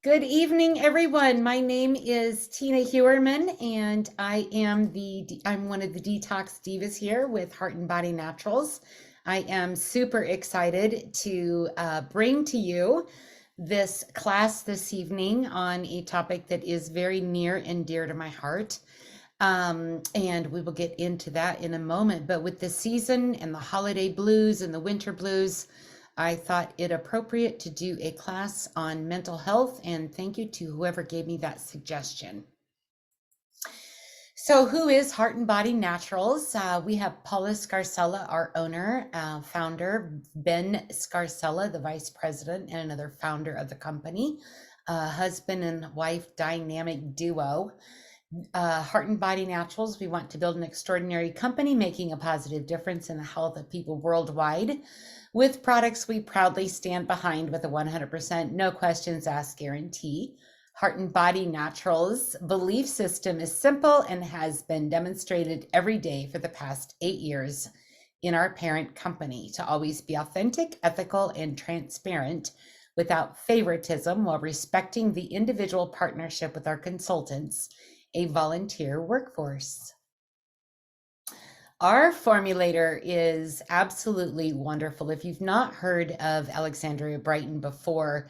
Good evening, everyone. My name is Tina Hewerman, and I'm one of the detox divas here with Heart and Body Naturals. I am super excited to bring to you this class this evening on a topic that is very near and dear to my heart. And we will get into that in a moment. But with the season and the holiday blues and the winter blues, I thought it appropriate to do a class on mental health, and thank you to whoever gave me that suggestion. So who is Heart and Body Naturals? We have Paula Scarcella, our owner, founder, Ben Scarcella, the vice president and another founder of the company, husband and wife dynamic duo. Heart and Body Naturals, we want to build an extraordinary company making a positive difference in the health of people worldwide with products we proudly stand behind with a 100% no questions asked guarantee. Heart and Body Naturals belief system is simple and has been demonstrated every day for the past 8 years in our parent company to always be authentic, ethical, and transparent without favoritism while respecting the individual partnership with our consultants, a volunteer workforce. Our formulator is absolutely wonderful. If you've not heard of Alexandria Brighton before,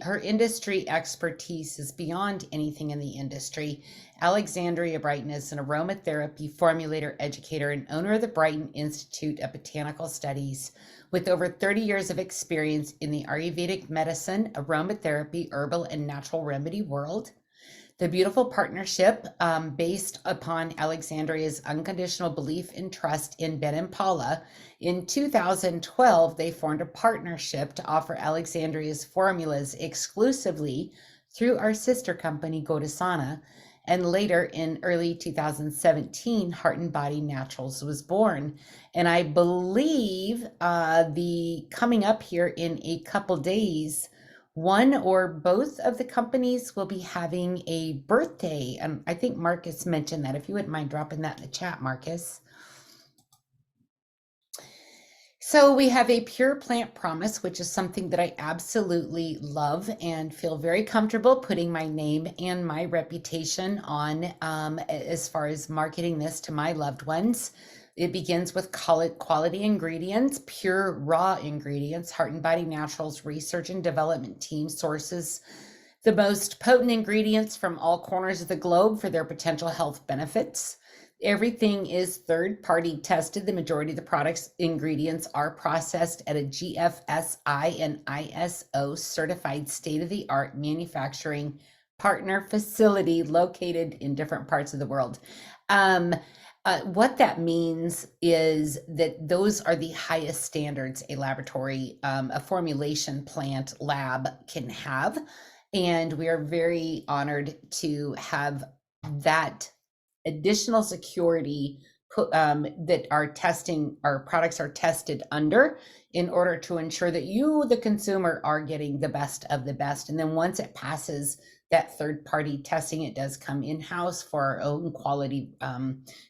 her industry expertise is beyond anything in the industry. Alexandria Brighton is an aromatherapy formulator, educator, and owner of the Brighton Institute of Botanical Studies with over 30 years of experience in the Ayurvedic medicine, aromatherapy, herbal, and natural remedy world. The beautiful partnership based upon Alexandria's unconditional belief and trust in Ben and Paula. In 2012, they formed a partnership to offer Alexandria's formulas exclusively through our sister company, Godasana. And later in early 2017, Heart and Body Naturals was born. And I believe the coming up here in a couple days, one or both of the companies will be having a birthday. I think Marcus mentioned that. If you wouldn't mind dropping that in the chat, Marcus. So we have a pure plant promise, which is something that I absolutely love and feel very comfortable putting my name and my reputation on as far as marketing this to my loved ones. It begins with quality ingredients, pure raw ingredients. Heart and Body Naturals research and development team sources the most potent ingredients from all corners of the globe for their potential health benefits. Everything is third-party tested. The majority of the products ingredients are processed at a GFSI and ISO certified state-of-the-art manufacturing partner facility located in different parts of the world. What that means is that those are the highest standards a laboratory, a formulation plant lab can have. And we are very honored to have that additional security that our products are tested under in order to ensure that you, the consumer, are getting the best of the best. And then once it passes that third-party testing, it does come in-house for our own quality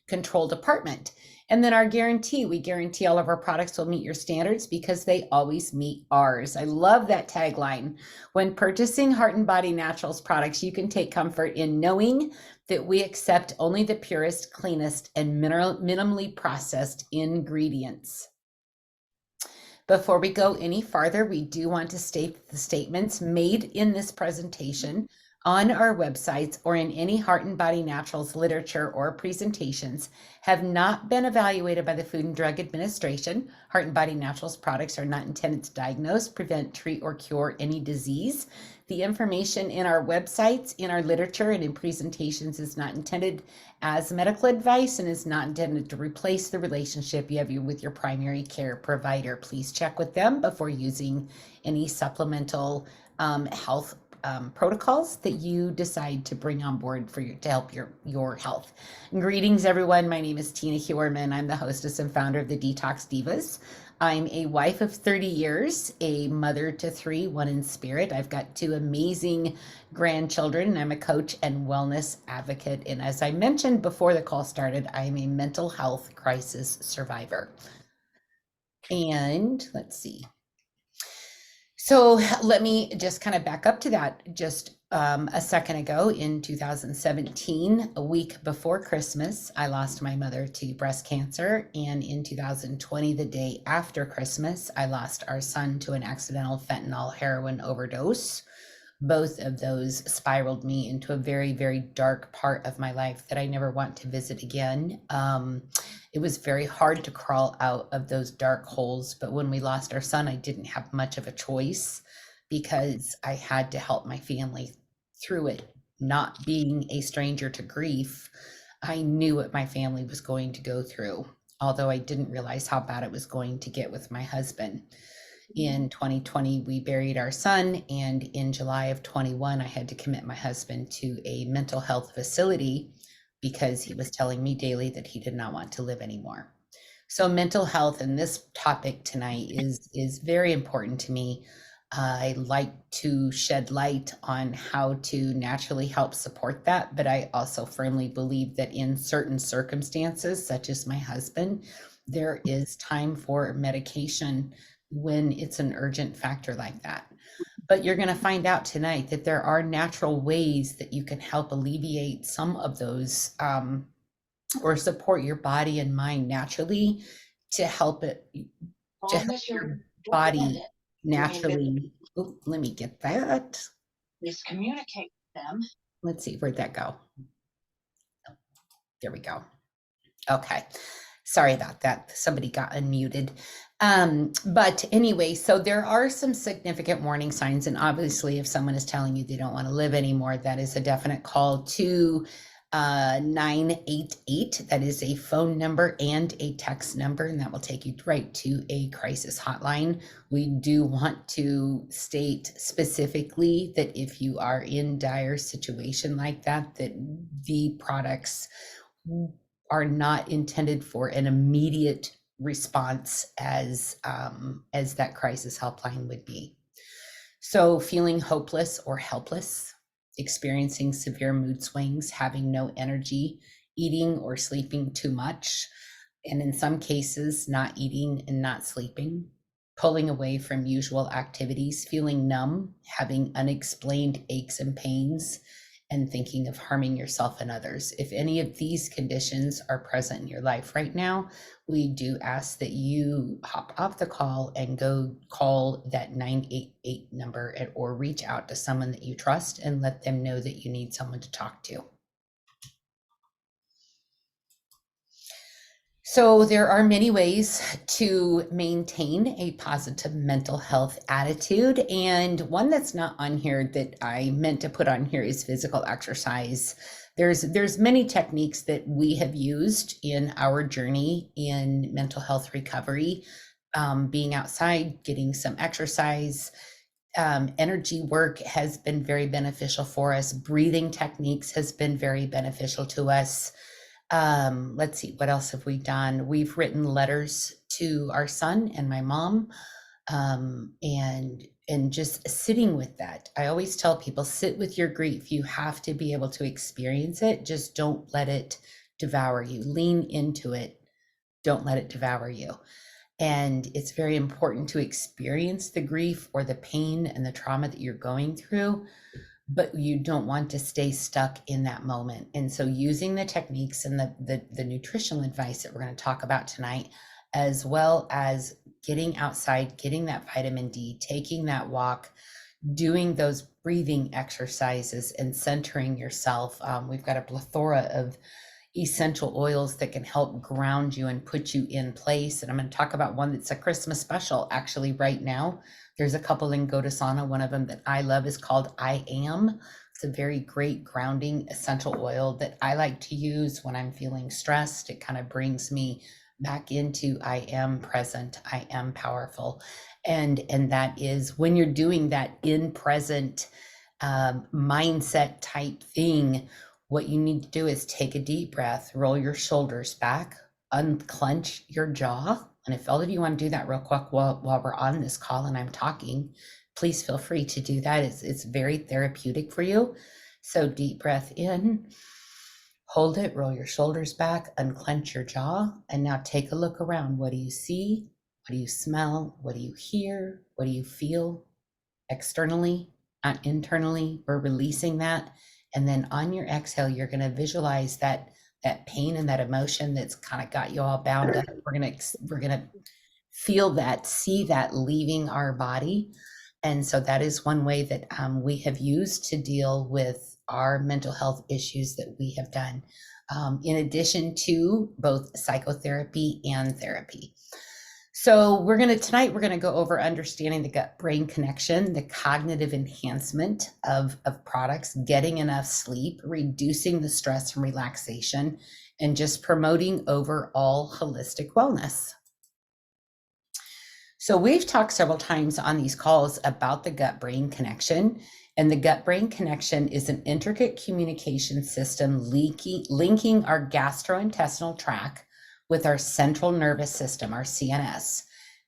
control department. And then our guarantee, we guarantee all of our products will meet your standards because they always meet ours. I love that tagline. When purchasing Heart and Body Naturals products, you can take comfort in knowing that we accept only the purest, cleanest, and minimally processed ingredients. Before we go any farther, we do want to state the statements made in this presentation on our websites or in any Heart and Body Naturals literature or presentations have not been evaluated by the Food and Drug Administration. Heart and Body Naturals products are not intended to diagnose, prevent, treat, or cure any disease. The information in our websites, in our literature, and in presentations is not intended as medical advice and is not intended to replace the relationship you have with your primary care provider. Please check with them before using any supplemental health protocols that you decide to bring on board to help your health. Greetings, everyone. My name is Tina Hewerman. I'm the hostess and founder of the Detox Divas. I'm a wife of 30 years, a mother to 3, one in spirit. I've got 2 amazing grandchildren, and I'm a coach and wellness advocate. And as I mentioned before the call started, I'm a mental health crisis survivor. And let's see. So let me just kind of back up to that. Just a second ago in 2017, a week before Christmas, I lost my mother to breast cancer. And in 2020, the day after Christmas, I lost our son to an accidental fentanyl heroin overdose. Both of those spiraled me into a very, very dark part of my life that I never want to visit again. It was very hard to crawl out of those dark holes, but when we lost our son, I didn't have much of a choice because I had to help my family through it. Not being a stranger to grief, I knew what my family was going to go through, although I didn't realize how bad it was going to get with my husband. In 2020, we buried our son, and in July of 21, I had to commit my husband to a mental health facility because he was telling me daily that he did not want to live anymore. So mental health and this topic tonight is very important to me. I like to shed light on how to naturally help support that, but I also firmly believe that in certain circumstances, such as my husband, there is time for medication when it's an urgent factor like that. But you're going to find out tonight that there are natural ways that you can help alleviate some of those, or support your body and mind naturally to help it, to help your body naturally. Oh, let me get that. Please communicate with them. Let's see, where'd that go? There we go. Okay. Sorry about that. Somebody got unmuted. But anyway, so there are some significant warning signs. And obviously, if someone is telling you they don't want to live anymore, that is a definite call to 988. That is a phone number and a text number, and that will take you right to a crisis hotline. We do want to state specifically that if you are in dire situation like that, that the products are not intended for an immediate response as that crisis helpline would be. So feeling hopeless or helpless, experiencing severe mood swings, having no energy, eating or sleeping too much, and in some cases, not eating and not sleeping, pulling away from usual activities, feeling numb, having unexplained aches and pains, and thinking of harming yourself and others. If any of these conditions are present in your life right now, we do ask that you hop off the call and go call that 988 number or reach out to someone that you trust and let them know that you need someone to talk to. So there are many ways to maintain a positive mental health attitude. And one that's not on here that I meant to put on here is physical exercise. There's many techniques that we have used in our journey in mental health recovery. Being outside, getting some exercise, energy work has been very beneficial for us. Breathing techniques has been very beneficial to us. Let's see, what else have we done? We've written letters to our son and my mom, and just sitting with that. I always tell people, sit with your grief. You have to be able to experience it. Just don't let it devour you. Lean into it. Don't let it devour you. And it's very important to experience the grief or the pain and the trauma that you're going through, but you don't want to stay stuck in that moment. And so using the techniques and the nutritional advice that we're going to talk about tonight, as well as getting outside, getting that vitamin D, taking that walk, doing those breathing exercises and centering yourself. We've got a plethora of essential oils that can help ground you and put you in place. And I'm going to talk about one that's a Christmas special actually right now. There's a couple in Godasana. One of them that I love is called I Am. It's a very great grounding essential oil that I like to use when I'm feeling stressed. It kind of brings me back into I am present, I am powerful. And that is when you're doing that in present mindset type thing, what you need to do is take a deep breath, roll your shoulders back, unclench your jaw. And if all of you want to do that real quick while we're on this call and I'm talking, please feel free to do that. It's very therapeutic for you. So deep breath in, hold it, roll your shoulders back, unclench your jaw, and now take a look around. What do you see? What do you smell? What do you hear? What do you feel? externally, internally. We're releasing that. And then on your exhale, you're going to visualize that pain and that emotion that's kind of got you all bound up. We're going to feel that, see that leaving our body. And so that is one way that we have used to deal with our mental health issues that we have done, in addition to both psychotherapy and therapy. So tonight we're gonna go over understanding the gut-brain connection, the cognitive enhancement of products, getting enough sleep, reducing the stress and relaxation, and just promoting overall holistic wellness. So we've talked several times on these calls about the gut-brain connection, and the gut-brain connection is an intricate communication system linking our gastrointestinal tract with our central nervous system, our CNS.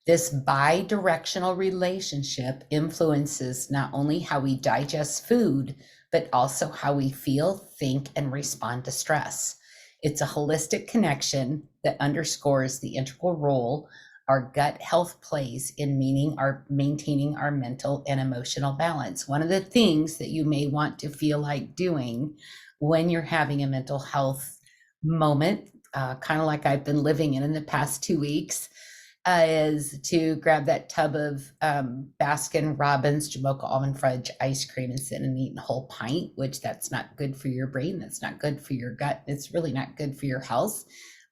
This bi-directional relationship influences not only how we digest food, but also how we feel, think, and respond to stress. It's a holistic connection that underscores the integral role our gut health plays in maintaining our mental and emotional balance. One of the things that you may want to feel like doing when you're having a mental health moment, kind of like I've been living in the past 2 weeks, is to grab that tub of Baskin Robbins Jamocha almond fudge ice cream and sit and eat a whole pint, which that's not good for your brain. That's not good for your gut. It's really not good for your health,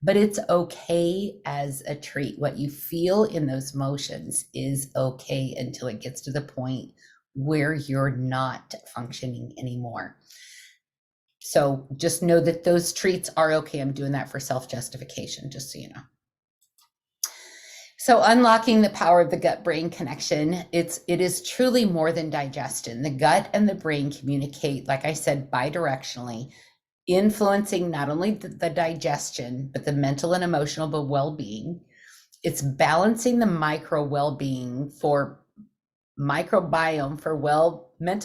but it's okay as a treat. What you feel in those motions is okay until it gets to the point where you're not functioning anymore. So just know that those treats are okay. I'm doing that for self-justification, just so you know. So unlocking the power of the gut-brain connection, it is truly more than digestion. The gut and the brain communicate, like I said, bidirectionally, influencing not only the digestion, but the mental and emotional well-being. It's balancing the microbiome for mental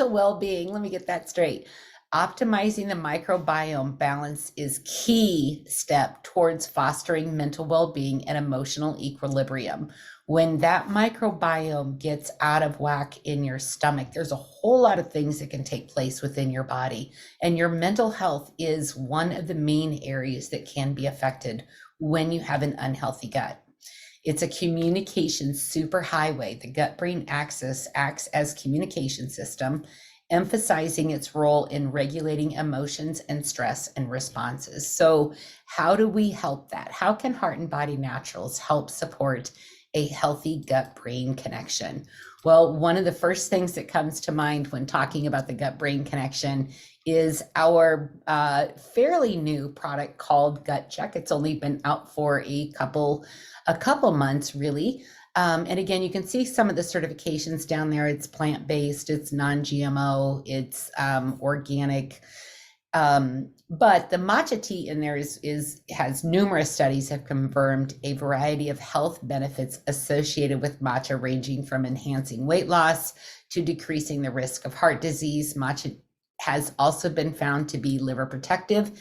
well-being. Let me get that straight. Optimizing the microbiome balance is key step towards fostering mental well-being and emotional equilibrium. When that microbiome gets out of whack in your stomach, there's a whole lot of things that can take place within your body. And your mental health is one of the main areas that can be affected when you have an unhealthy gut. It's a communication superhighway. The gut-brain axis acts as communication system, emphasizing its role in regulating emotions and stress and responses. So how do we help that? How can Heart and Body Naturals help support a healthy gut-brain connection? Well, one of the first things that comes to mind when talking about the gut-brain connection is our fairly new product called Gut Check. It's only been out for a couple months, really. And again, you can see some of the certifications down there. It's plant-based, it's non-GMO, it's organic. But the matcha tea in there has numerous studies have confirmed a variety of health benefits associated with matcha, ranging from enhancing weight loss to decreasing the risk of heart disease. Matcha has also been found to be liver protective,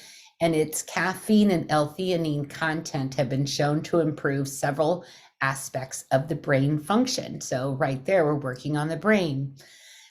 and its caffeine and L-theanine content have been shown to improve several aspects of the brain function. So right there, we're working on the brain.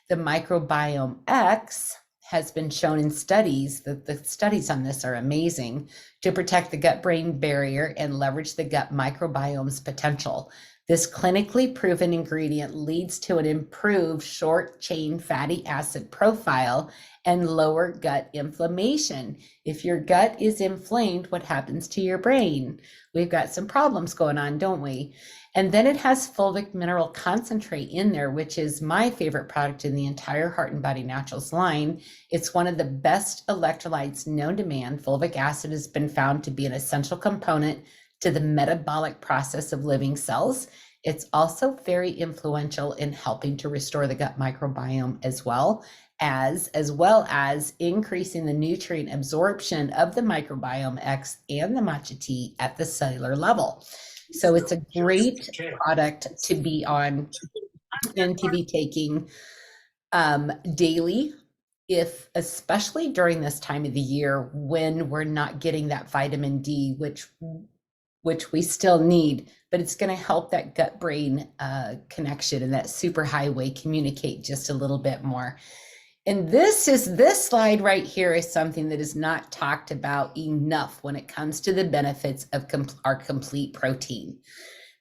The microbiome X has been shown in studies, that the studies on this are amazing, to protect the gut-brain barrier and leverage the gut microbiome's potential. This clinically proven ingredient leads to an improved short-chain fatty acid profile and lower gut inflammation. If your gut is inflamed, what happens to your brain? We've got some problems going on, don't we? And then it has fulvic mineral concentrate in there, which is my favorite product in the entire Heart and Body Naturals line. It's one of the best electrolytes known to man. Fulvic acid has been found to be an essential component to the metabolic process of living cells. It's also very influential in helping to restore the gut microbiome as well as increasing the nutrient absorption of the microbiome X and the matcha tea at the cellular level. So it's a great product to be on and to be taking daily, especially during this time of the year when we're not getting that vitamin D, which which we still need, but it's going to help that gut brain connection and that superhighway communicate just a little bit more. And this slide right here is something that is not talked about enough when it comes to the benefits of our complete protein.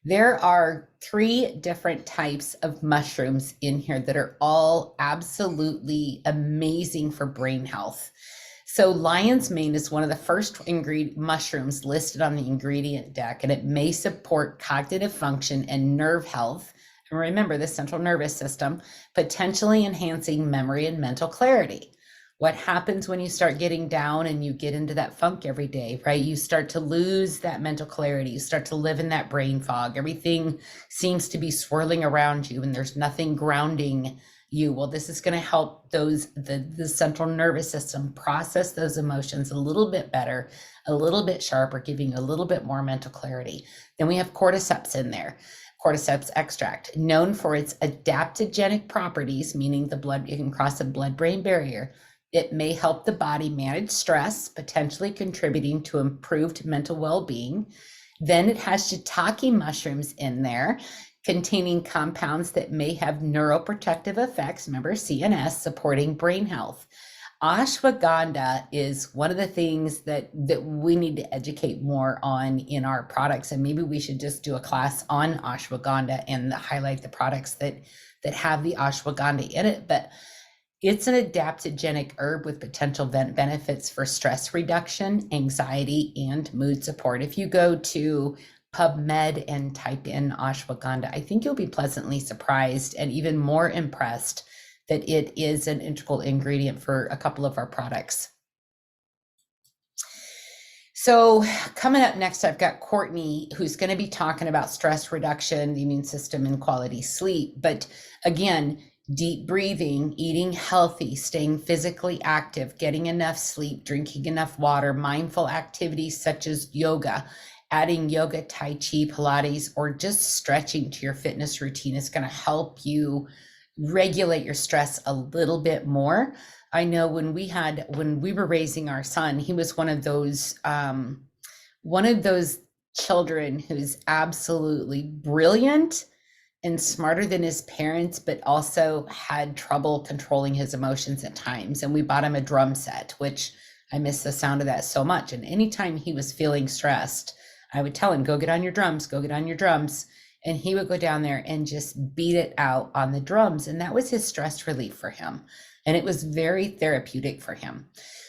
There are 3 different types of mushrooms in here that are all absolutely amazing for brain health. So lion's mane is one of the first mushrooms listed on the ingredient deck, and it may support cognitive function and nerve health. And remember, the central nervous system, potentially enhancing memory and mental clarity. What happens when you start getting down and you get into that funk every day, right? You start to lose that mental clarity. You start to live in that brain fog. Everything seems to be swirling around you and there's nothing grounding you. Well, this is going to help the central nervous system process those emotions a little bit better, a little bit sharper, giving a little bit more mental clarity. Then we have cordyceps in there. Cordyceps extract, known for its adaptogenic properties, meaning it can cross the blood-brain barrier. It may help the body manage stress, potentially contributing to improved mental well-being. Then it has shiitake mushrooms in there, containing compounds that may have neuroprotective effects, remember CNS, supporting brain health. Ashwagandha is one of the things that we need to educate more on in our products, and maybe we should just do a class on ashwagandha and highlight the products that have the ashwagandha in it. But it's an adaptogenic herb with potential benefits for stress reduction, anxiety, and mood support. If you go to PubMed and type in ashwagandha, I think you'll be pleasantly surprised and even more impressed that it is an integral ingredient for a couple of our products. So coming up next, I've got Courtney, who's going to be talking about stress reduction, the immune system, and quality sleep. But again, deep breathing, eating healthy, staying physically active, getting enough sleep, drinking enough water, mindful activities such as yoga, adding yoga, Tai Chi, Pilates, or just stretching to your fitness routine is going to help you regulate your stress a little bit more. I know when we were raising our son, he was one of those children who's absolutely brilliant and smarter than his parents, but also had trouble controlling his emotions at times. And we bought him a drum set, which I miss the sound of that so much. And anytime he was feeling stressed, I would tell him, go get on your drums, go get on your drums. And he would go down there and just beat it out on the drums. And that was his stress relief for him. And it was very therapeutic for him.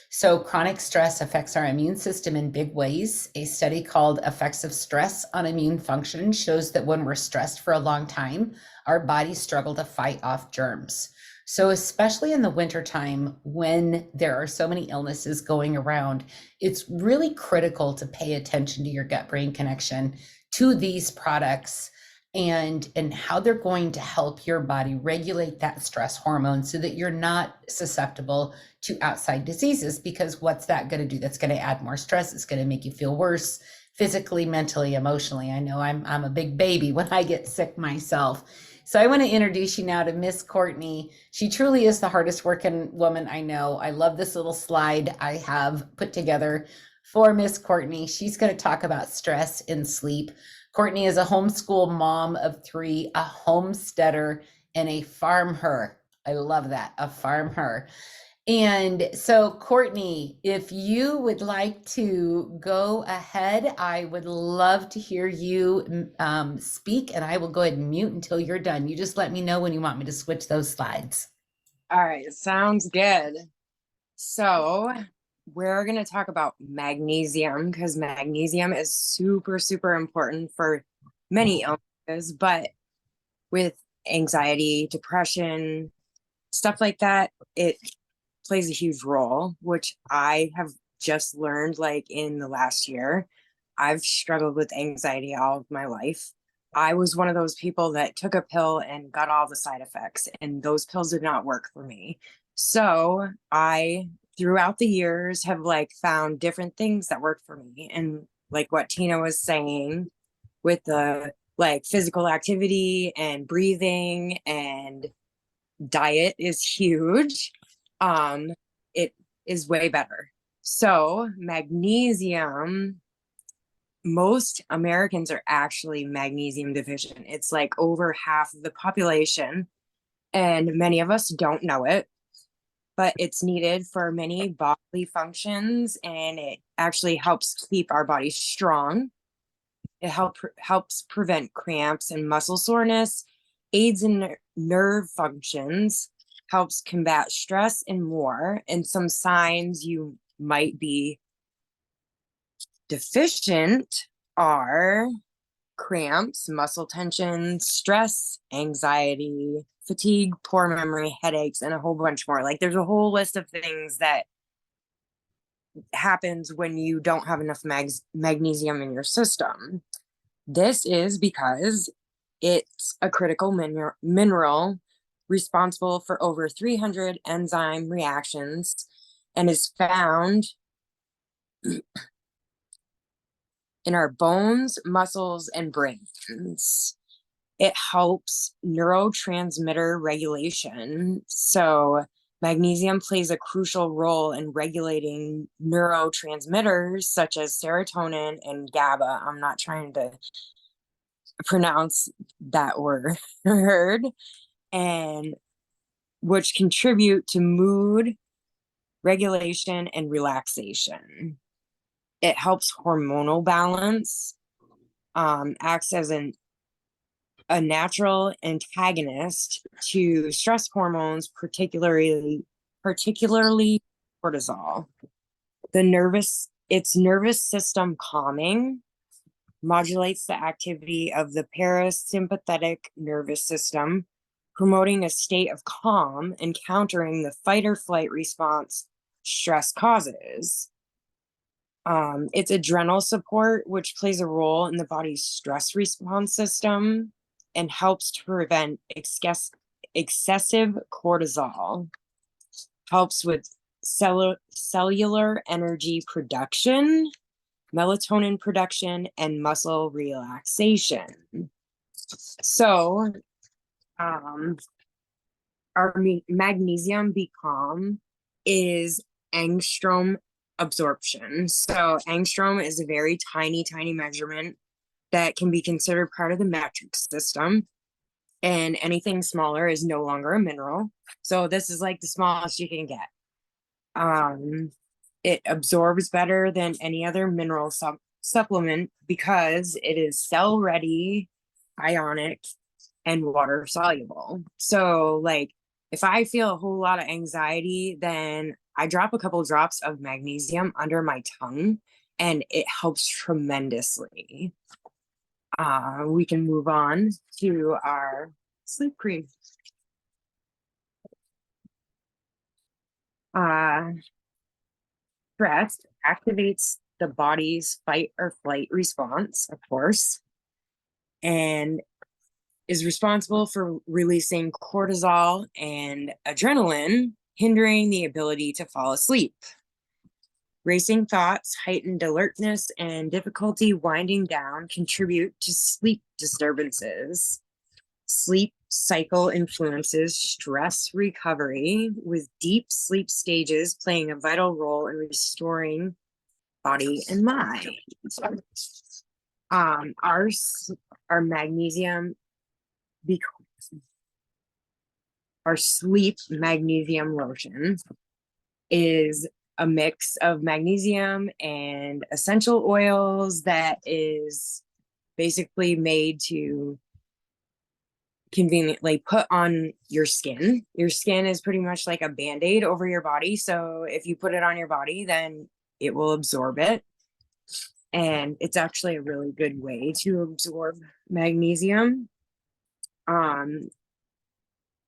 So chronic stress affects our immune system in big ways. A study called Effects of Stress on Immune Function shows that when we're stressed for a long time, our bodies struggle to fight off germs. So especially in the wintertime, when there are so many illnesses going around, it's really critical to pay attention to your gut-brain connection, to these products, and how they're going to help your body regulate that stress hormone so that you're not susceptible to outside diseases. Because what's that going to do? That's going to add more stress. It's going to make you feel worse physically, mentally, emotionally. I know I'm a big baby when I get sick myself. So I want to introduce you now to Miss Courtney. She truly is the hardest working woman I know. I love this little slide I have put together for Miss Courtney. She's going to talk about stress and sleep. Courtney is a homeschool mom of 3, a homesteader, and a farmer. I love that, a farmer. And so, Courtney, if you would like to go ahead, I would love to hear you speak, and I will go ahead and mute until you're done. You just let me know when you want me to switch those slides. All right, sounds good. So we're going to talk about magnesium, because magnesium is super, super important for many illnesses, but with anxiety, depression, stuff like that, it plays a huge role, which I have just learned like in the last year. I've struggled with anxiety all of my life. I was one of those people that took a pill and got all the side effects, and those pills did not work for me. So I, throughout the years, have like found different things that work for me. And like what Tina was saying with the like physical activity and breathing and diet is huge. It is way better. So magnesium, most Americans are actually magnesium deficient. It's like over half of the population, and many of us don't know it, but it's needed for many bodily functions, and it actually helps keep our body strong. It helps prevent cramps and muscle soreness, aids in nerve functions, helps combat stress, and more. And some signs you might be deficient are cramps, muscle tension, stress, anxiety, fatigue, poor memory, headaches, and a whole bunch more. Like there's a whole list of things that happens when you don't have enough magnesium in your system. This is because it's a critical mineral responsible for over 300 enzyme reactions and is found in our bones, muscles, and brains. It helps neurotransmitter regulation. So magnesium plays a crucial role in regulating neurotransmitters such as serotonin and GABA. I'm not trying to pronounce that word, and which contribute to mood regulation and relaxation. It helps hormonal balance, acts as a natural antagonist to stress hormones, particularly cortisol. Its nervous system calming, modulates the activity of the parasympathetic nervous system, promoting a state of calm and countering the fight or flight response stress causes. It's adrenal support, which plays a role in the body's stress response system and helps to prevent excessive cortisol, helps with cellular energy production, melatonin production, and muscle relaxation. So, our magnesium become is angstrom absorption. So angstrom is a very tiny, tiny measurement that can be considered part of the metric system. And anything smaller is no longer a mineral. So this is like the smallest you can get. It absorbs better than any other mineral supplement because it is cell ready, ionic, and water soluble. So like if I feel a whole lot of anxiety, then I drop a couple drops of magnesium under my tongue and it helps tremendously. We can move on to our sleep cream. Stress activates the body's fight or flight response, of course, and is responsible for releasing cortisol and adrenaline, hindering the ability to fall asleep. Racing thoughts, heightened alertness, and difficulty winding down contribute to sleep disturbances. Sleep cycle influences stress recovery, with deep sleep stages playing a vital role in restoring body and mind. Our magnesium, our sleep magnesium lotion is a mix of magnesium and essential oils that is basically made to conveniently put on your skin. Your skin is pretty much like a band-aid over your body. So if you put it on your body, then it will absorb it. And it's actually a really good way to absorb magnesium.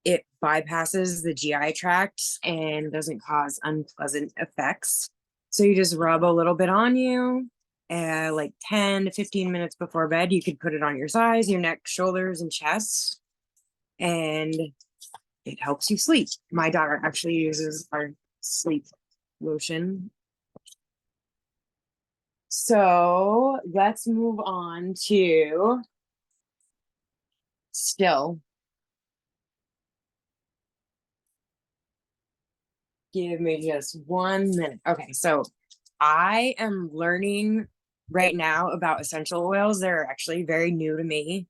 It bypasses the GI tract and doesn't cause unpleasant effects. So you just rub a little bit on you, like 10 to 15 minutes before bed. You could put it on your thighs, your neck, shoulders, and chest, and it helps you sleep. My daughter actually uses our sleep lotion. So let's move on to still. Give me just 1 minute. Okay, so I am learning right now about essential oils. They're actually very new to me.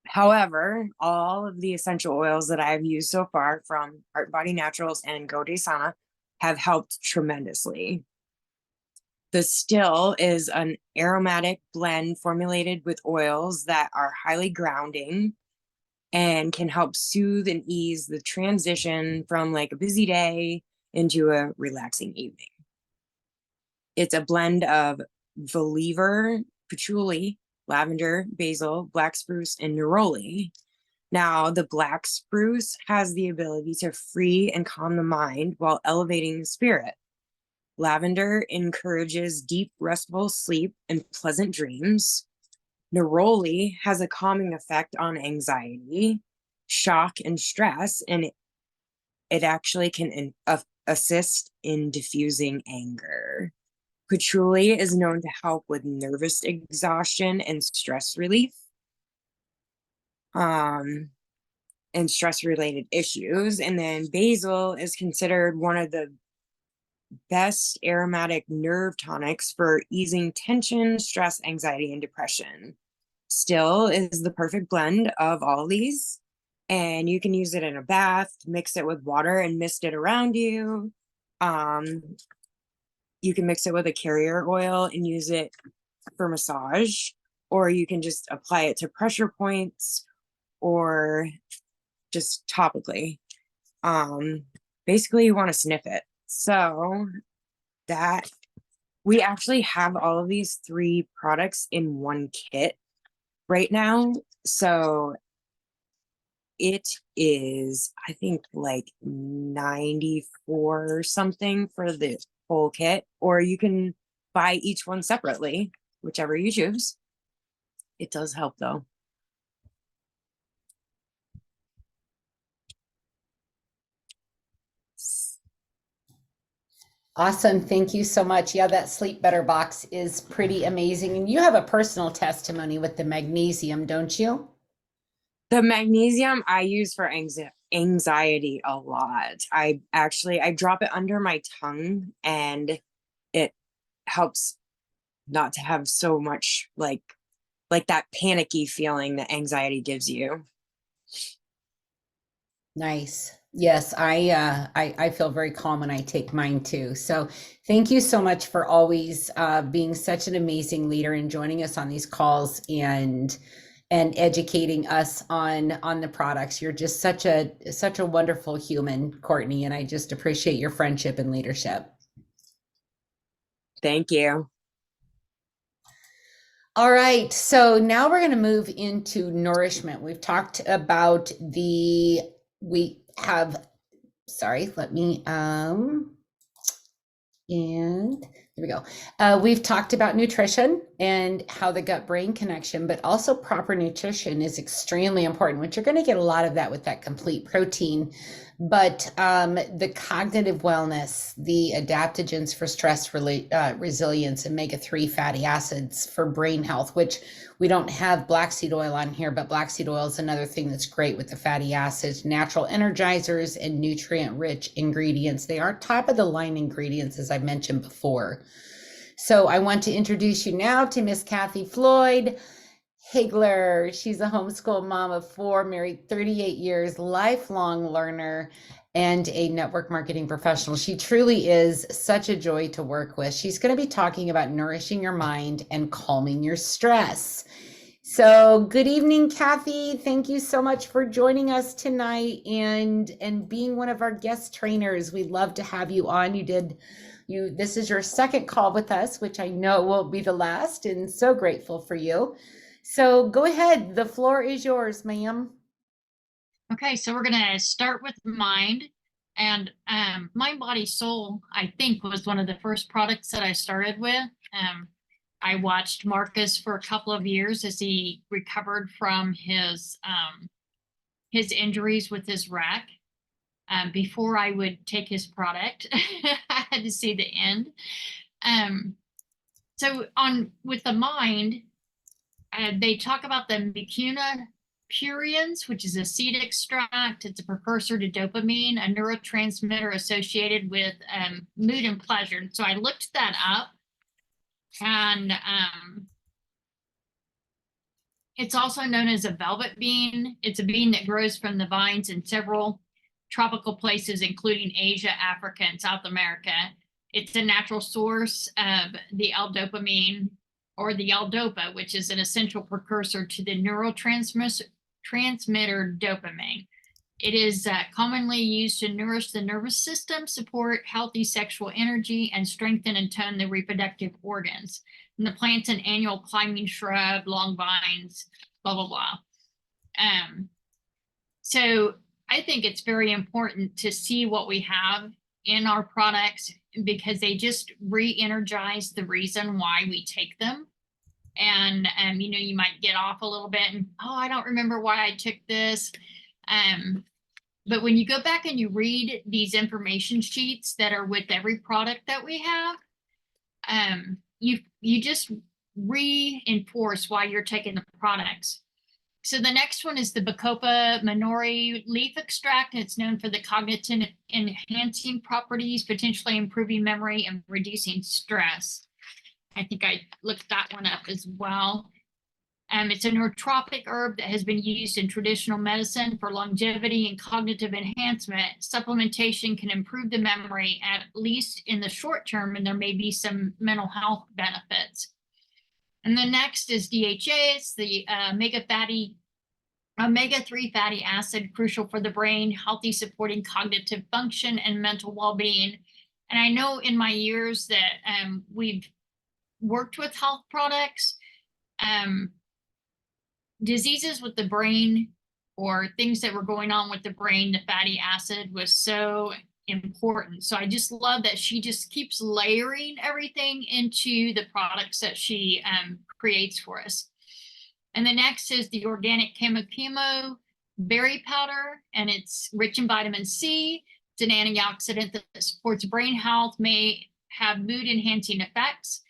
However, all of the essential oils that I've used so far from Heart Body Naturals and Go Sana have helped tremendously. The still is an aromatic blend formulated with oils that are highly grounding and can help soothe and ease the transition from like a busy day into a relaxing evening. It's a blend of vetiver, patchouli, lavender, basil, black spruce, and neroli. Now, the black spruce has the ability to free and calm the mind while elevating the spirit. Lavender encourages deep, restful sleep and pleasant dreams. Neroli has a calming effect on anxiety, shock, and stress, and it actually can assist in diffusing anger. Patchouli is known to help with nervous exhaustion and stress relief, and stress-related issues. And then basil is considered one of the best aromatic nerve tonics for easing tension, stress, anxiety, and depression. Still is the perfect blend of all these. And you can use it in a bath, mix it with water and mist it around you. You can mix it with a carrier oil and use it for massage, or you can just apply it to pressure points or just topically. Basically you want to sniff it. So that we actually have all of these 3 products in one kit right now. So it is, I think, like 94 or something for the whole kit, or you can buy each one separately, whichever you choose. It does help though. Awesome. Thank you so much. Yeah, that Sleep Better box is pretty amazing. And you have a personal testimony with the magnesium, don't you? The magnesium I use for anxiety a lot. I drop it under my tongue and it helps not to have so much like that panicky feeling that anxiety gives you. Nice. Yes, I feel very calm when I take mine too. So thank you so much for always being such an amazing leader and joining us on these calls and educating us on the products. You're just such a wonderful human, Courtney, and I just appreciate your friendship and leadership. Thank you. All right, so now we're going to move into nourishment. We've talked about we have, sorry, let me, and there we go. We've talked about nutrition and how the gut brain connection, but also proper nutrition is extremely important, which you're going to get a lot of that with that complete protein. But the cognitive wellness, the adaptogens for stress resilience, omega-3 fatty acids for brain health, which we don't have black seed oil on here, but black seed oil is another thing that's great with the fatty acids, natural energizers, and nutrient-rich ingredients. They are top of the line ingredients, as I mentioned before. So I want to introduce you now to Miss Kathy Floyd Higler. She's a homeschool mom of 4, married 38 years, lifelong learner, and a network marketing professional. She truly is such a joy to work with. She's going to be talking about nourishing your mind and calming your stress. So good evening, Kathy. Thank you so much for joining us tonight and being one of our guest trainers. We'd love to have you on. This is your second call with us, which I know will be the last, and so grateful for you. So go ahead. The floor is yours, ma'am. Okay, so we're going to start with mind. And Mind, Body, Soul, I think, was one of the first products that I started with. I watched Marcus for a couple of years as he recovered from his injuries with his rack. Before I would take his product, I had to see the end. So with the mind, they talk about the mucuna pruriens, which is a seed extract. It's a precursor to dopamine, a neurotransmitter associated with mood and pleasure. So I looked that up, And it's also known as a velvet bean. It's a bean that grows from the vines in several tropical places, including Asia, Africa, and South America. It's a natural source of the L-dopamine, or the L-dopa, which is an essential precursor to the neurotransmitter dopamine. It is commonly used to nourish the nervous system, support healthy sexual energy, and strengthen and tone the reproductive organs. And the plant's an annual climbing shrub, long vines, blah, blah, blah. So I think it's very important to see what we have in our products, because they just re-energize the reason why we take them. And you know, you might get off a little bit and, oh, I don't remember why I took this. But when you go back and you read these information sheets that are with every product that we have, you just reinforce why you're taking the products. So the next one is the Bacopa Minori leaf extract. It's known for the cognitive enhancing properties, potentially improving memory and reducing stress. I think I looked that one up as well. It's a nootropic herb that has been used in traditional medicine for longevity and cognitive enhancement. Supplementation can improve the memory, at least in the short term, and there may be some mental health benefits. And the next is DHA. It's the omega-3 fatty acid, crucial for the brain, healthy, supporting cognitive function and mental well-being. And I know in my years that we've worked with health products, diseases with the brain or things that were going on with the brain, the fatty acid was so important. So I just love that she just keeps layering everything into the products that she creates for us. And the next is the organic chemo berry powder, and it's rich in vitamin C. It's an antioxidant that supports brain health, may have mood enhancing effects.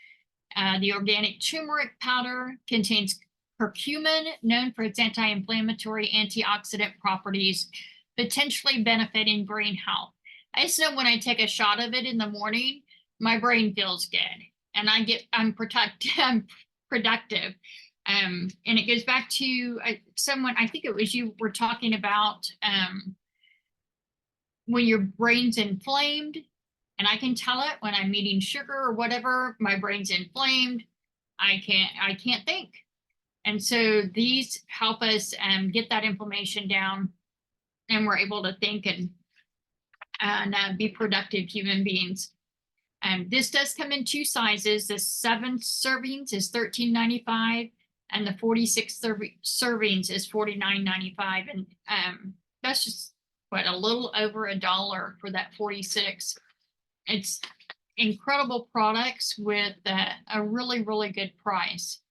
The organic turmeric powder contains curcumin, known for its anti-inflammatory antioxidant properties, potentially benefiting brain health. I just know when I take a shot of it in the morning, my brain feels good, and I'm productive. And it goes back to someone, I think it was you, were talking about when your brain's inflamed, and I can tell it when I'm eating sugar or whatever, my brain's inflamed. I can't think. And so these help us get that inflammation down, and we're able to think and be productive human beings. This does come in 2 sizes. The 7 servings is $13.95, and the 46 servings is $49.95. And that's just what, a little over $1 for that 46. It's incredible products with a really, really good price.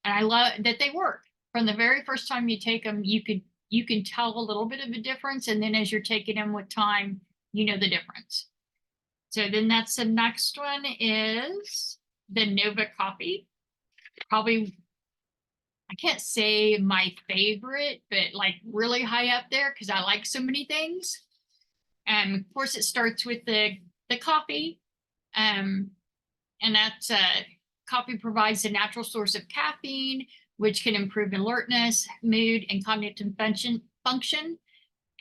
And I love that they work. From the very first time you take them, you can tell a little bit of a difference, and then as you're taking them with time, you know the difference. So then that's the next one is the Nova Coffee. Probably, I can't say my favorite, but like really high up there because I like so many things. And of course it starts with the coffee. And that's coffee provides a natural source of caffeine, which can improve alertness, mood, and cognitive function.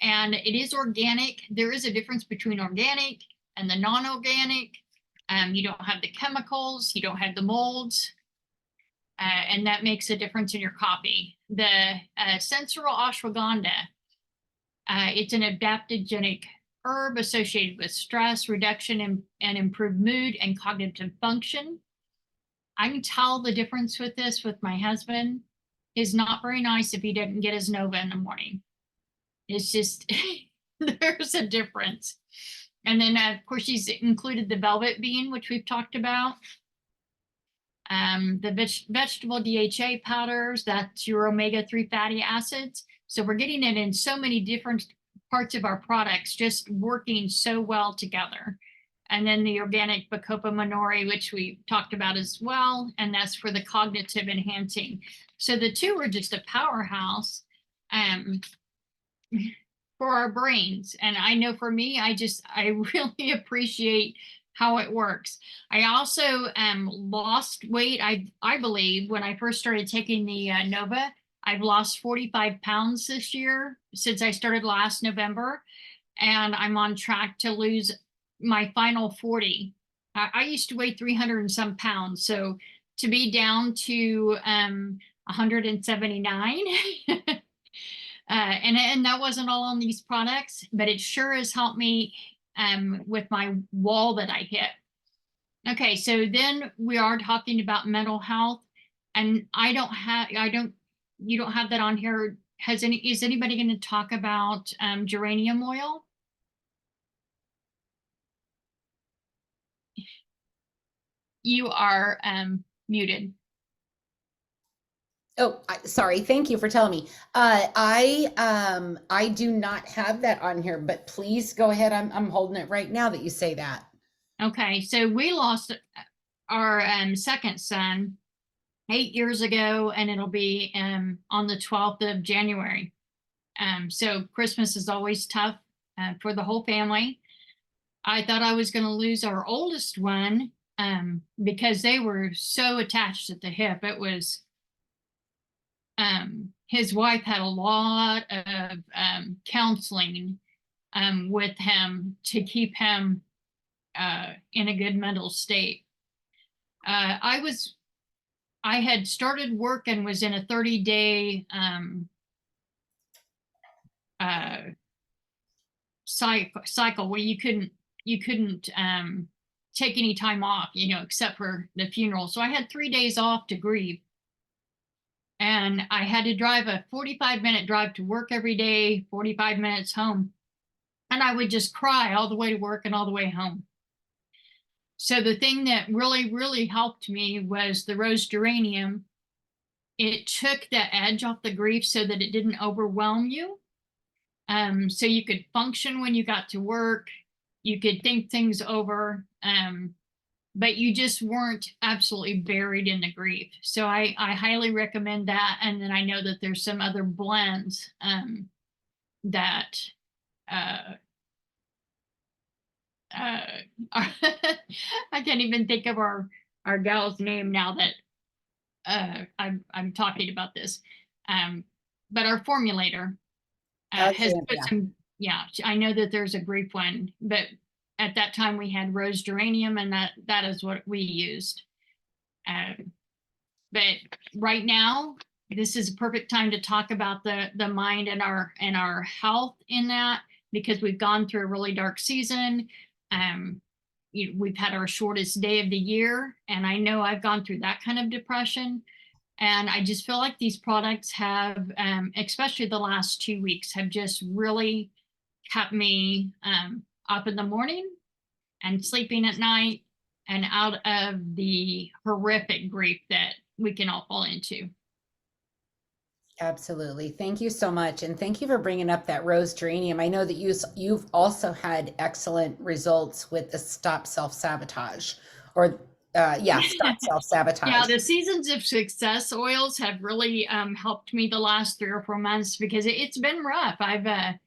And it is organic. There is a difference between organic and the non-organic. You don't have the chemicals, you don't have the molds, and that makes a difference in your coffee. The sensual ashwagandha, it's an adaptogenic herb associated with stress reduction and improved mood and cognitive function. I can tell the difference with this with my husband. Is not very nice if he didn't get his Nova in the morning. It's just, there's a difference. And then of course she's included the velvet bean, which we've talked about. The vegetable DHA powders, that's your omega-3 fatty acids. So we're getting it in so many different parts of our products, just working so well together. And then the organic Bacopa Minori, which we talked about as well, and that's for the cognitive enhancing. So the two are just a powerhouse for our brains. And I know for me, I really appreciate how it works. I also lost weight. I believe when I first started taking the Nova, I've lost 45 pounds this year since I started last November, and I'm on track to lose my final 40. I used to weigh 300 and some pounds, so to be down to 179. And that wasn't all on these products, but it sure has helped me with my wall that I hit. Okay, so then we are talking about mental health, and you don't have that on here. Is anybody going to talk about geranium oil? You are muted. Oh, sorry. Thank you for telling me. I do not have that on here, but please go ahead. I'm holding it right now that you say that. Okay, so we lost our second son 8 years ago, and it'll be on the 12th of January. So Christmas is always tough for the whole family. I thought I was going to lose our oldest one because they were so attached at the hip. It was his wife had a lot of counseling with him to keep him in a good mental state. I had started work and was in a 30-day cycle where you couldn't take any time off, except for the funeral. So I had 3 days off to grieve. And I had to drive a 45-minute drive to work every day, 45 minutes home. And I would just cry all the way to work and all the way home. So the thing that really, really helped me was the rose geranium. It took the edge off the grief so that it didn't overwhelm you. So you could function when you got to work. You could think things over. But you just weren't absolutely buried in the grief. So I highly recommend that. And then I know that there's some other blends that I can't even think of our gal's name now that I'm talking about this. But our formulator has put some, yeah, I know that there's a grief one, but at that time we had rose geranium, and that is what we used. But right now, this is a perfect time to talk about the mind and our health in that, because we've gone through a really dark season. We've had our shortest day of the year, and I know I've gone through that kind of depression. And I just feel like these products have, especially the last 2 weeks, have just really kept me up in the morning and sleeping at night and out of the horrific grief that we can all fall into. Absolutely. Thank you so much. And thank you for bringing up that rose geranium. I know that you've also had excellent results with the stop self-sabotage, or stop self-sabotage. Yeah, the Seasons of Success oils have really helped me the last 3 or 4 months, because it's been rough. I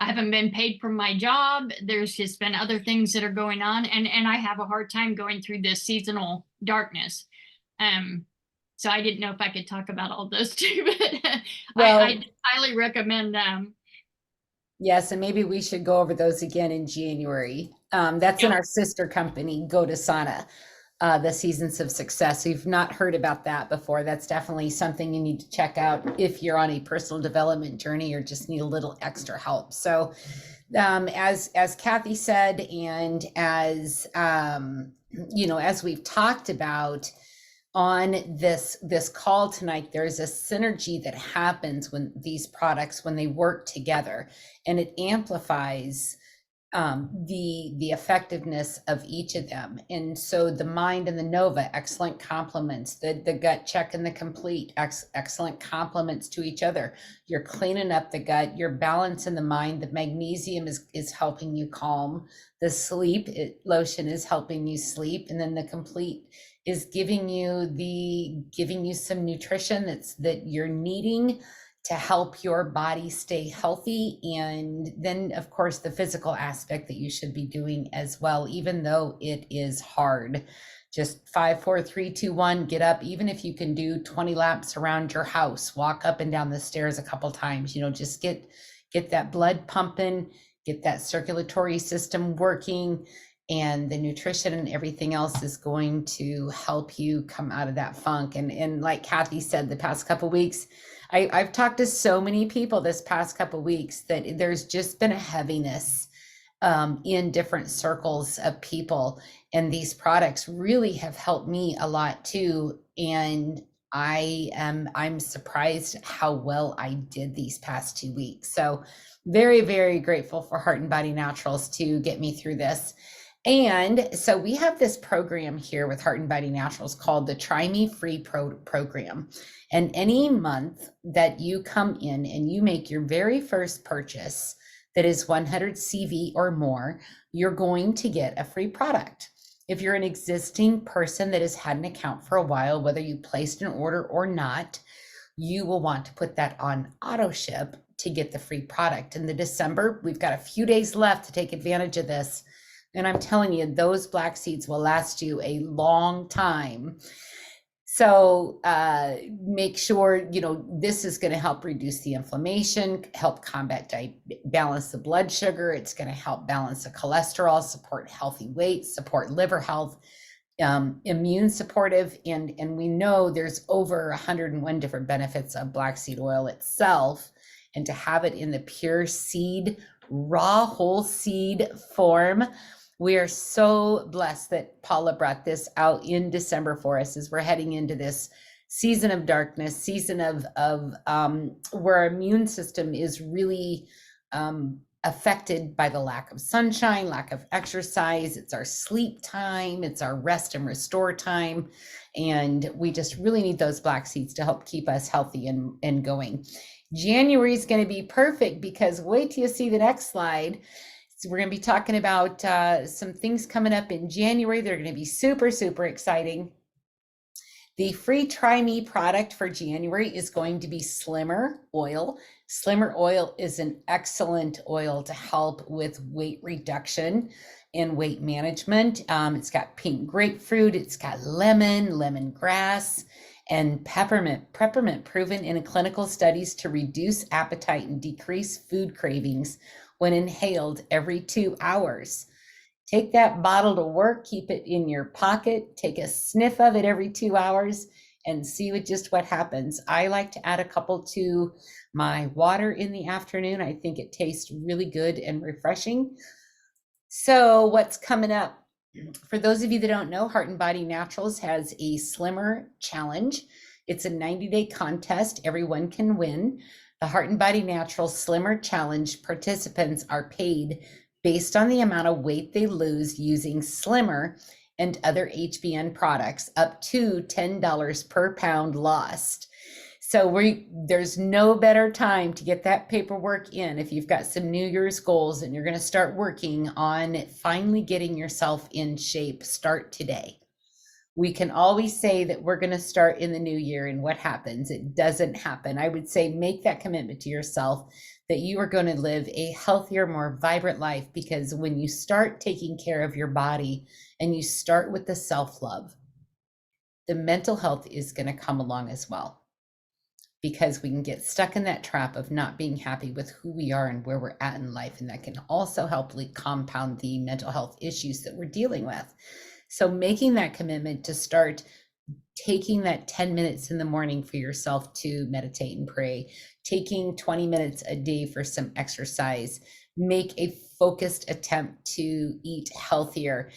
haven't been paid for my job. There's just been other things that are going on, and I have a hard time going through this seasonal darkness. So I didn't know if I could talk about all those too, but well, I highly recommend them. Yes, and maybe we should go over those again in January. That's in our sister company, Go to Sana, the Seasons of Success. If you've not heard about that before, that's definitely something you need to check out if you're on a personal development journey or just need a little extra help. So as Kathy said, and as as we've talked about on this call tonight, there's a synergy that happens when these products, when they work together, and it amplifies the effectiveness of each of them. And so the mind and the Nova, excellent complements. The gut check and the complete, excellent complements to each other. You're cleaning up the gut, you're balancing the mind. The magnesium is helping you calm. The sleep lotion is helping you sleep, and then the complete is giving you some nutrition that you're needing to help your body stay healthy. And then, of course, the physical aspect that you should be doing as well, even though it is hard. Just 5, 4, 3, 2, 1, get up. Even if you can do 20 laps around your house, walk up and down the stairs a couple times, just get that blood pumping, get that circulatory system working, and the nutrition and everything else is going to help you come out of that funk. And like Kathy said, the past couple of weeks, I've talked to so many people this past couple of weeks that there's just been a heaviness in different circles of people, and these products really have helped me a lot too. And I'm surprised how well I did these past 2 weeks. So very, very grateful for Heart and Body Naturals to get me through this. And so we have this program here with Heart and Body Naturals called the Try Me Free program. And any month that you come in and you make your very first purchase that is 100 CV or more, you're going to get a free product. If you're an existing person that has had an account for a while, whether you placed an order or not, you will want to put that on auto ship to get the free product. In the December, we've got a few days left to take advantage of this. And I'm telling you, those black seeds will last you a long time. So make sure, this is going to help reduce the inflammation, help combat balance the blood sugar. It's going to help balance the cholesterol, support healthy weight, support liver health, immune supportive. And we know there's over 101 different benefits of black seed oil itself. And to have it in the pure seed, raw whole seed form, we are so blessed that Paula brought this out in December for us as we're heading into this season of darkness, season of where our immune system is really affected by the lack of sunshine, lack of exercise. It's our sleep time, it's our rest and restore time. And we just really need those black seeds to help keep us healthy and going. January is going to be perfect because wait till you see the next slide. So we're going to be talking about some things coming up in January. They're going to be super, super exciting. The free Try Me product for January is going to be Slimmer Oil. Slimmer Oil is an excellent oil to help with weight reduction and weight management. It's got pink grapefruit, it's got lemon, lemongrass, and peppermint. Peppermint proven in clinical studies to reduce appetite and decrease food cravings when inhaled every 2 hours. Take that bottle to work, keep it in your pocket, take a sniff of it every 2 hours and see what happens. I like to add a couple to my water in the afternoon. I think it tastes really good and refreshing. So what's coming up? For those of you that don't know, Heart and Body Naturals has a Slimmer Challenge. It's a 90-day contest. Everyone can win. The Heart and Body Naturals Slimmer Challenge participants are paid based on the amount of weight they lose using Slimmer and other HBN products, up to $10 per pound lost. So there's no better time to get that paperwork in. If you've got some New Year's goals and you're going to start working on finally getting yourself in shape, start today. We can always say that we're going to start in the new year, and what happens? It doesn't happen. I would say make that commitment to yourself that you are going to live a healthier, more vibrant life, because when you start taking care of your body and you start with the self-love, the mental health is going to come along as well, because we can get stuck in that trap of not being happy with who we are and where we're at in life. And that can also help compound the mental health issues that we're dealing with. So making that commitment to start taking that 10 minutes in the morning for yourself to meditate and pray, taking 20 minutes a day for some exercise, make a focused attempt to eat healthier,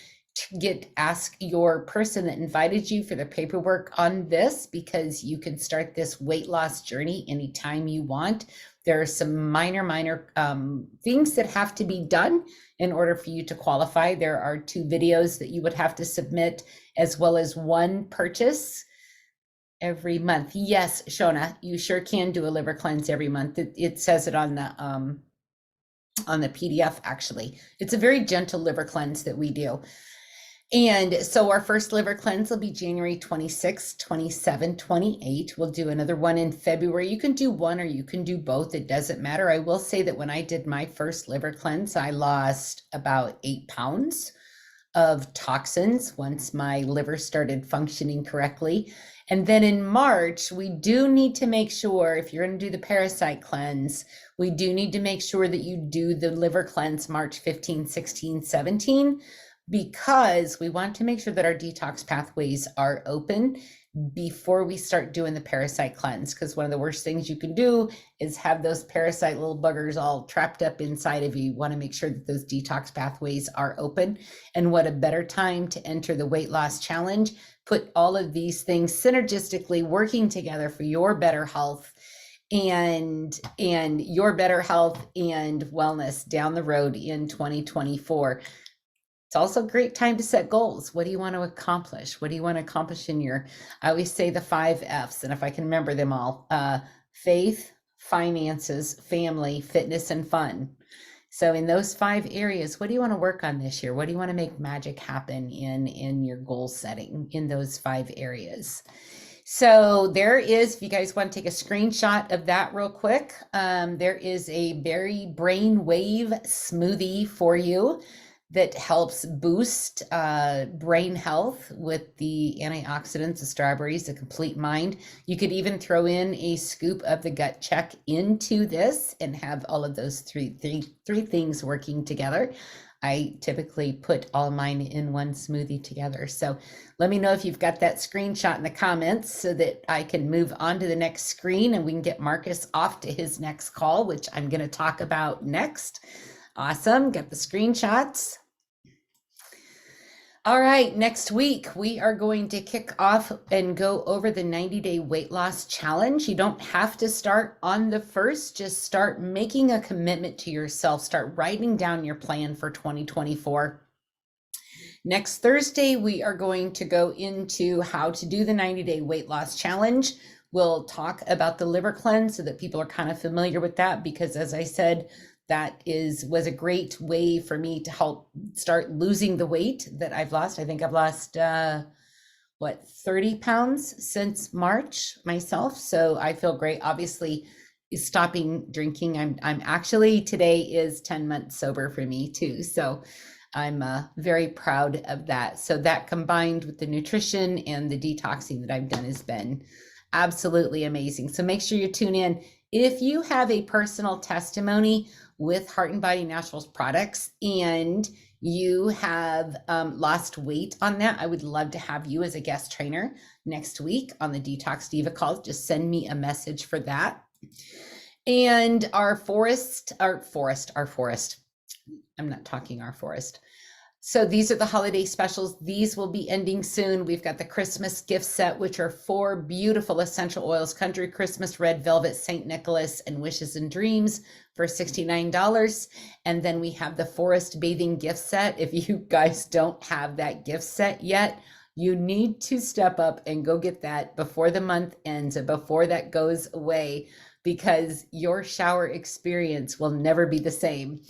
ask your person that invited you for the paperwork on this, because you can start this weight loss journey anytime you want. There are some minor things that have to be done in order for you to qualify. There are 2 videos that you would have to submit, as well as 1 purchase every month. Yes, Shona, you sure can do a liver cleanse every month. It says it on the PDF, actually. It's a very gentle liver cleanse that we do. And so our first liver cleanse will be January 26, 27, 28. We'll do another one in February. You can do one or you can do both. It doesn't matter. I will say that when I did my first liver cleanse, I lost about 8 pounds of toxins once my liver started functioning correctly. And then in March, we do need to make sure, if you're going to do the parasite cleanse, we do need to make sure that you do the liver cleanse March 15, 16, 17, because we want to make sure that our detox pathways are open before we start doing the parasite cleanse. Because one of the worst things you can do is have those parasite little buggers all trapped up inside of you. You want to make sure that those detox pathways are open. And what a better time to enter the weight loss challenge, put all of these things synergistically working together for your better health and your better health and wellness down the road in 2024. It's also a great time to set goals. What do you want to accomplish? What do you want to accomplish in your, I always say the 5 F's, and if I can remember them all, faith, finances, family, fitness, and fun. So in those 5 areas, what do you want to work on this year? What do you want to make magic happen in your goal setting in those 5 areas? So there is, if you guys want to take a screenshot of that real quick, there is a berry brainwave smoothie for you that helps boost brain health with the antioxidants, the strawberries, the complete mind. You could even throw in a scoop of the gut check into this and have all of those three things working together. I typically put all mine in one smoothie together. So let me know if you've got that screenshot in the comments so that I can move on to the next screen and we can get Marcus off to his next call, which I'm going to talk about next. Awesome. Got the screenshots. All right, next week we are going to kick off and go over the 90-day weight loss challenge. You don't have to start on the 1st, just start making a commitment to yourself. Start writing down your plan for 2024. Next Thursday, we are going to go into how to do the 90-day weight loss challenge. We'll talk about the liver cleanse so that people are kind of familiar with that, because as I said, that was a great way for me to help start losing the weight that I've lost. I think I've lost, 30 pounds since March myself. So I feel great. Obviously, stopping drinking. I'm actually, today is 10 months sober for me too. So I'm very proud of that. So that combined with the nutrition and the detoxing that I've done has been absolutely amazing. So make sure you tune in. If you have a personal testimony with Heart and Body Naturals products and you have lost weight on that, I would love to have you as a guest trainer next week on the Detox Diva calls. Just send me a message for that. And our forest. I'm not talking our forest. So these are the holiday specials. These will be ending soon. We've got the Christmas gift set, which are 4 beautiful essential oils: Country Christmas, Red Velvet, St. Nicholas, and Wishes and Dreams for $69. And then we have the Forest Bathing gift set. If you guys don't have that gift set yet, you need to step up and go get that before the month ends and before that goes away, because your shower experience will never be the same.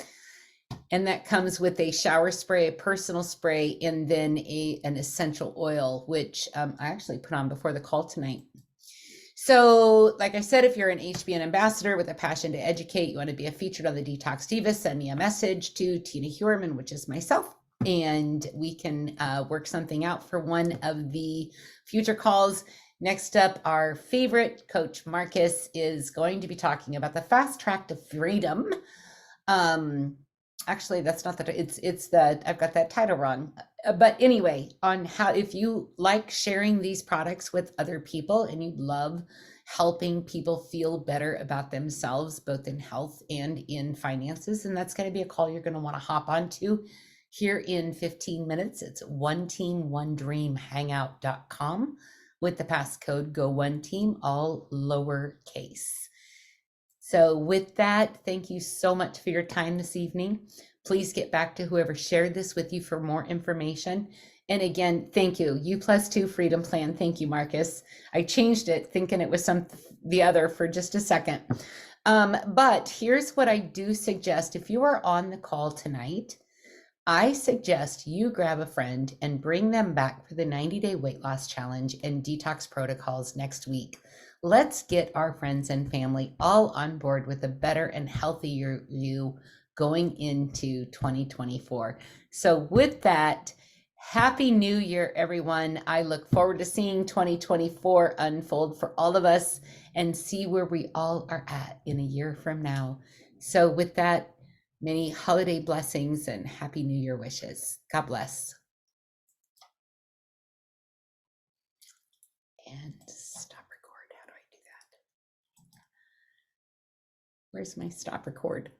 And that comes with a shower spray, a personal spray, and then an essential oil, which I actually put on before the call tonight. So like I said, if you're an HBN ambassador with a passion to educate, you want to be featured on the Detox Diva, send me a message to Tina Huerman, which is myself, and we can work something out for one of the future calls. Next up, our favorite coach, Marcus, is going to be talking about the fast track to freedom. Actually, that's not I've got that title wrong. But anyway, on how, if you like sharing these products with other people and you love helping people feel better about themselves, both in health and in finances, and that's going to be a call you're going to want to hop onto here in 15 minutes. It's oneteam1dreamhangout.com with the passcode GO1TEAM, all lowercase. So with that, thank you so much for your time this evening. Please get back to whoever shared this with you for more information. And again, thank you. U+2 Freedom Plan. Thank you, Marcus. I changed it thinking it was the other for just a second. But here's what I do suggest. If you are on the call tonight, I suggest you grab a friend and bring them back for the 90-day weight loss challenge and detox protocols next week. Let's get our friends and family all on board with a better and healthier you going into 2024. So with that, Happy New Year, everyone. I look forward to seeing 2024 unfold for all of us and see where we all are at in a year from now. So with that, many holiday blessings and Happy New Year wishes. God bless. And stop record. How do I do that? Where's my stop record?